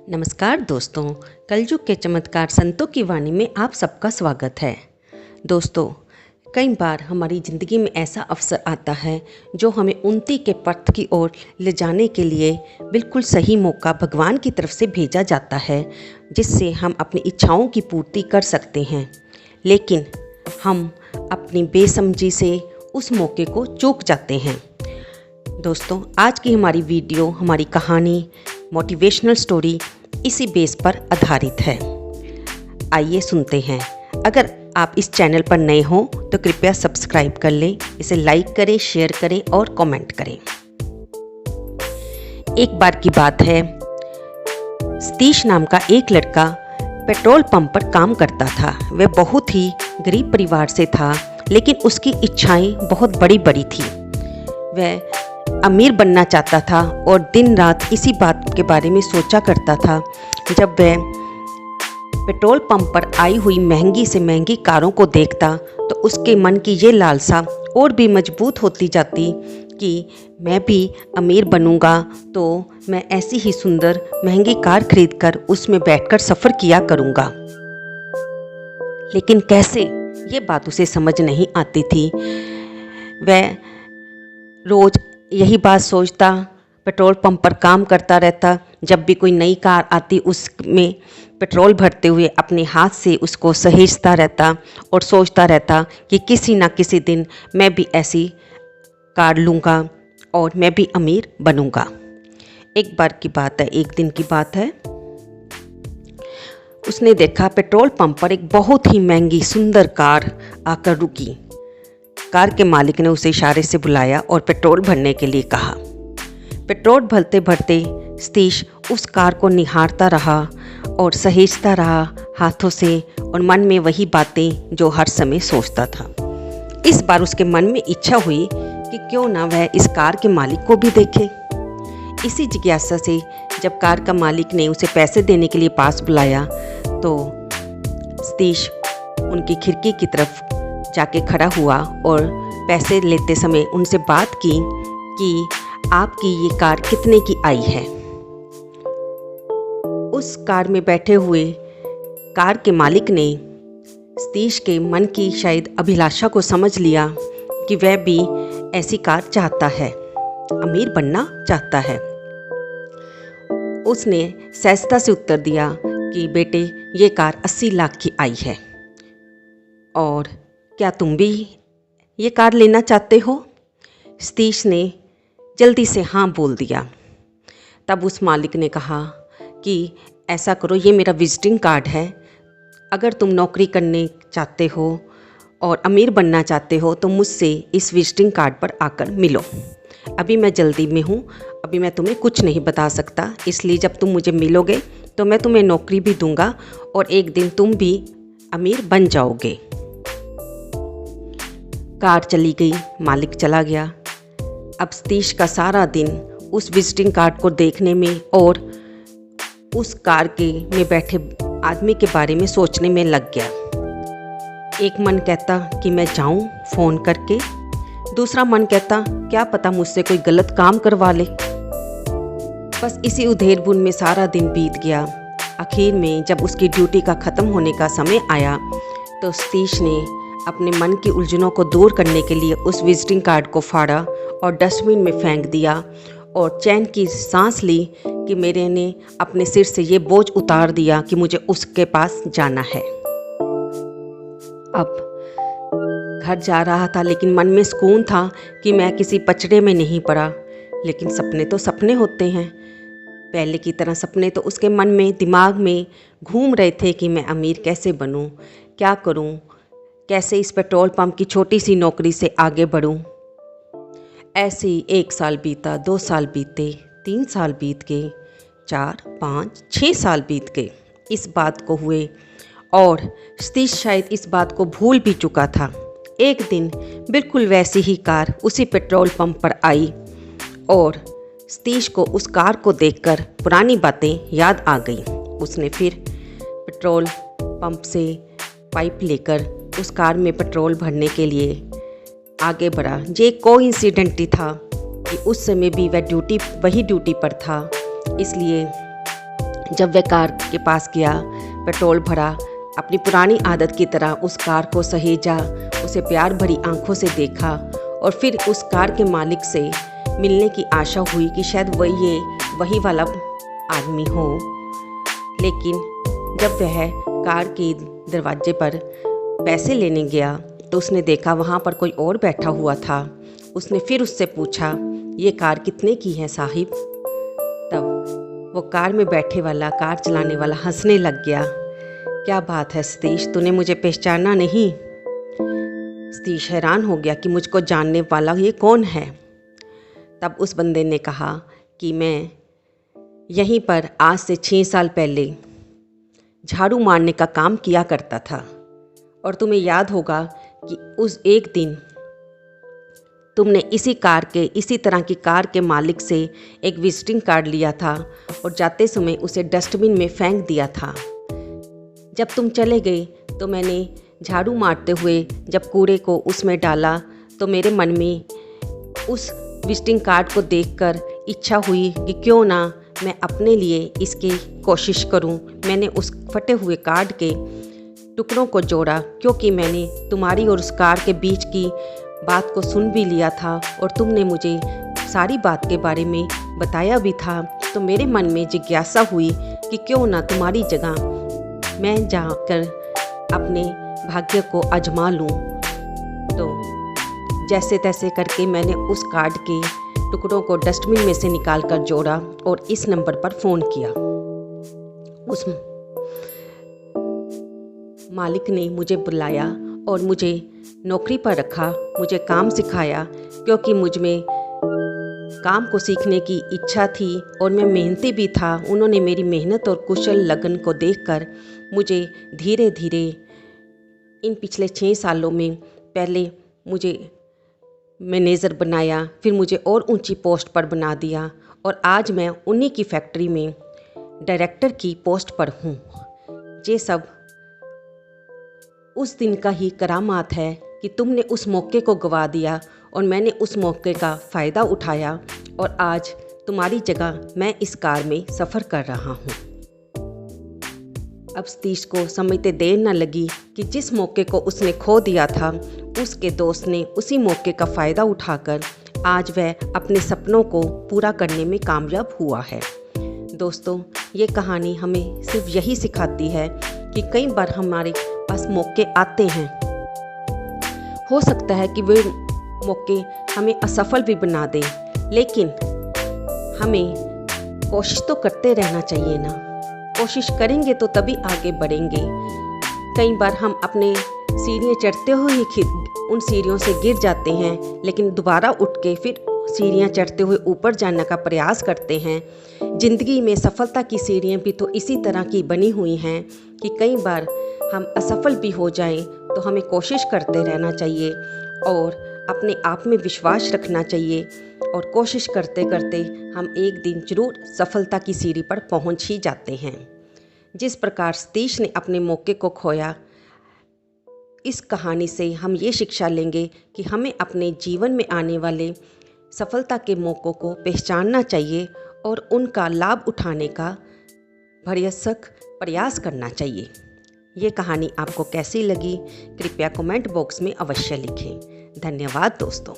नमस्कार दोस्तों, कलयुग के चमत्कार संतों की वाणी में आप सबका स्वागत है। दोस्तों, कई बार हमारी ज़िंदगी में ऐसा अवसर आता है जो हमें उन्नति के पथ की ओर ले जाने के लिए बिल्कुल सही मौका भगवान की तरफ से भेजा जाता है, जिससे हम अपनी इच्छाओं की पूर्ति कर सकते हैं। लेकिन हम अपनी बेसमझी से उस मौके को चूक जाते हैं। दोस्तों, आज की हमारी वीडियो, हमारी कहानी, मोटिवेशनल स्टोरी इसी बेस पर आधारित है। आइए सुनते हैं। अगर आप इस चैनल पर नए हों तो कृपया सब्सक्राइब कर लें, इसे लाइक करें, शेयर करें और कमेंट करें। एक बार की बात है, सतीश नाम का एक लड़का पेट्रोल पंप पर काम करता था। वह बहुत ही गरीब परिवार से था, लेकिन उसकी इच्छाएं बहुत बड़ी बड़ी थी। वह अमीर बनना चाहता था और दिन रात इसी बात के बारे में सोचा करता था। जब वह पेट्रोल पंप पर आई हुई महंगी से महंगी कारों को देखता तो उसके मन की ये लालसा और भी मजबूत होती जाती कि मैं भी अमीर बनूंगा तो मैं ऐसी ही सुंदर महंगी कार खरीदकर उसमें बैठकर सफ़र किया करूंगा। लेकिन कैसे, ये बात उसे समझ नहीं आती थी। वह रोज़ यही बात सोचता, पेट्रोल पंप पर काम करता रहता। जब भी कोई नई कार आती उसमें पेट्रोल भरते हुए अपने हाथ से उसको सहेजता रहता और सोचता रहता कि किसी ना किसी दिन मैं भी ऐसी कार लूँगा और मैं भी अमीर बनूँगा। एक बार की बात है, एक दिन की बात है, उसने देखा पेट्रोल पंप पर एक बहुत ही महंगी सुंदर कार आकर रुकी। कार के मालिक ने उसे इशारे से बुलाया और पेट्रोल भरने के लिए कहा। पेट्रोल भरते भरते सतीश उस कार को निहारता रहा और सहेजता रहा हाथों से, और मन में वही बातें जो हर समय सोचता था। इस बार उसके मन में इच्छा हुई कि क्यों ना वह इस कार के मालिक को भी देखे। इसी जिज्ञासा से जब कार का मालिक ने उसे पैसे देने के लिए पास बुलाया तो सतीश उनकी खिड़की की तरफ जाके खड़ा हुआ और पैसे लेते समय उनसे बात की कि आपकी ये कार कितने की आई है। उस कार में बैठे हुए कार के मालिक ने सतीश के मन की शायद अभिलाषा को समझ लिया कि वह भी ऐसी कार चाहता है, अमीर बनना चाहता है। उसने सहजता से उत्तर दिया कि बेटे, ये कार 80 लाख की आई है और क्या तुम भी ये कार लेना चाहते हो? सतीश ने जल्दी से हाँ बोल दिया। तब उस मालिक ने कहा कि ऐसा करो, ये मेरा विजिटिंग कार्ड है। अगर तुम नौकरी करने चाहते हो और अमीर बनना चाहते हो तो मुझसे इस विजिटिंग कार्ड पर आकर मिलो। अभी मैं जल्दी में हूँ, अभी मैं तुम्हें कुछ नहीं बता सकता, इसलिए जब तुम मुझे मिलोगे तो मैं तुम्हें नौकरी भी दूंगा और एक दिन तुम भी अमीर बन जाओगे। कार चली गई, मालिक चला गया। अब सतीश का सारा दिन उस विजिटिंग कार्ड को देखने में और उस कार के में बैठे आदमी के बारे में सोचने में लग गया। एक मन कहता कि मैं जाऊं फ़ोन करके, दूसरा मन कहता क्या पता मुझसे कोई गलत काम करवा ले। बस इसी उधेड़-बुन में सारा दिन बीत गया। आखिर में जब उसकी ड्यूटी का ख़त्म होने का समय आया तो सतीश ने अपने मन की उलझनों को दूर करने के लिए उस विजिटिंग कार्ड को फाड़ा और डस्टबिन में फेंक दिया और चैन की सांस ली कि मेरे ने अपने सिर से ये बोझ उतार दिया कि मुझे उसके पास जाना है। अब घर जा रहा था, लेकिन मन में सुकून था कि मैं किसी पचड़े में नहीं पड़ा। लेकिन सपने तो सपने होते हैं। पहले की तरह सपने तो उसके मन में, दिमाग में घूम रहे थे कि मैं अमीर कैसे बनूं, क्या करूं, कैसे इस पेट्रोल पंप की छोटी सी नौकरी से आगे बढ़ूं। ऐसे ही 1 साल बीता, 2 साल बीते, 3 साल बीत गए, 4, 5, 6 साल बीत गए इस बात को हुए, और सतीश शायद इस बात को भूल भी चुका था। एक दिन बिल्कुल वैसी ही कार उसी पेट्रोल पंप पर आई और सतीश को उस कार को देखकर पुरानी बातें याद आ गई। उसने फिर पेट्रोल पंप से पाइप लेकर उस कार में पेट्रोल भरने के लिए आगे बढ़ा। ये कोइंसिडेंट ही था कि उस समय भी वह वही ड्यूटी पर था, इसलिए जब वह कार के पास गया, पेट्रोल भरा, अपनी पुरानी आदत की तरह उस कार को सहेजा, उसे प्यार भरी आंखों से देखा और फिर उस कार के मालिक से मिलने की आशा हुई कि शायद वही वाला आदमी हो। लेकिन जब वह कार के दरवाजे पर पैसे लेने गया तो उसने देखा वहाँ पर कोई और बैठा हुआ था। उसने फिर उससे पूछा, ये कार कितने की है साहिब? तब वो कार में बैठे वाला कार चलाने वाला हंसने लग गया। क्या बात है सतीश, तूने मुझे पहचाना नहीं? सतीश हैरान हो गया कि मुझको जानने वाला ये कौन है। तब उस बंदे ने कहा कि मैं यहीं पर आज से 6 साल पहले झाड़ू मारने का काम किया करता था और तुम्हें याद होगा कि उस एक दिन तुमने इसी तरह की कार के मालिक से एक विजिटिंग कार्ड लिया था और जाते समय उसे डस्टबिन में फेंक दिया था। जब तुम चले गए तो मैंने झाड़ू मारते हुए जब कूड़े को उसमें डाला तो मेरे मन में उस विजिटिंग कार्ड को देखकर इच्छा हुई कि क्यों ना मैं अपने लिए इसकी कोशिश करूं। मैंने उस फटे हुए कार्ड के टुकड़ों को जोड़ा क्योंकि मैंने तुम्हारी और उस कार के बीच की बात को सुन भी लिया था और तुमने मुझे सारी बात के बारे में बताया भी था। तो मेरे मन में जिज्ञासा हुई कि क्यों ना तुम्हारी जगह मैं जाकर अपने भाग्य को आजमा लूं। तो जैसे तैसे करके मैंने उस कार्ड के टुकड़ों को डस्टबिन में से निकाल कर जोड़ा और इस नंबर पर फ़ोन किया। उस मालिक ने मुझे बुलाया और मुझे नौकरी पर रखा, मुझे काम सिखाया क्योंकि मुझ में काम को सीखने की इच्छा थी और मैं मेहनती भी था। उन्होंने मेरी मेहनत और कुशल लगन को देखकर मुझे धीरे धीरे इन पिछले 6 सालों में पहले मुझे मैनेजर बनाया, फिर और और ऊंची पोस्ट पर बना दिया और आज मैं उन्हीं की फैक्ट्री में डायरेक्टर की पोस्ट पर हूँ। ये सब उस दिन का ही करामात है कि तुमने उस मौके को गवा दिया और मैंने उस मौके का फ़ायदा उठाया और आज तुम्हारी जगह मैं इस कार में सफ़र कर रहा हूँ। अब सतीश को समझते देर न लगी कि जिस मौके को उसने खो दिया था उसके दोस्त ने उसी मौके का फ़ायदा उठाकर आज वह अपने सपनों को पूरा करने में कामयाब हुआ है। दोस्तों, ये कहानी हमें सिर्फ यही सिखाती है कि कई बार हमारे पास मौके आते हैं, हो सकता है कि वे मौके हमें असफल भी बना दें, लेकिन हमें कोशिश तो करते रहना चाहिए ना। कोशिश करेंगे तो तभी आगे बढ़ेंगे। कई बार हम अपने सीढ़ियाँ चढ़ते हुए ही उन सीढ़ियों से गिर जाते हैं, लेकिन दोबारा उठ के फिर सीढ़ियाँ चढ़ते हुए ऊपर जाने का प्रयास करते हैं। ज़िंदगी में सफलता की सीढ़ियाँ भी तो इसी तरह की बनी हुई हैं कि कई बार हम असफल भी हो जाएं तो हमें कोशिश करते रहना चाहिए और अपने आप में विश्वास रखना चाहिए और कोशिश करते करते हम एक दिन जरूर सफलता की सीढ़ी पर पहुंच ही जाते हैं। जिस प्रकार सतीश ने अपने मौके को खोया, इस कहानी से हम ये शिक्षा लेंगे कि हमें अपने जीवन में आने वाले सफलता के मौक़ों को पहचानना चाहिए और उनका लाभ उठाने का भरसक प्रयास करना चाहिए। ये कहानी आपको कैसी लगी कृपया कमेंट बॉक्स में अवश्य लिखें। धन्यवाद दोस्तों।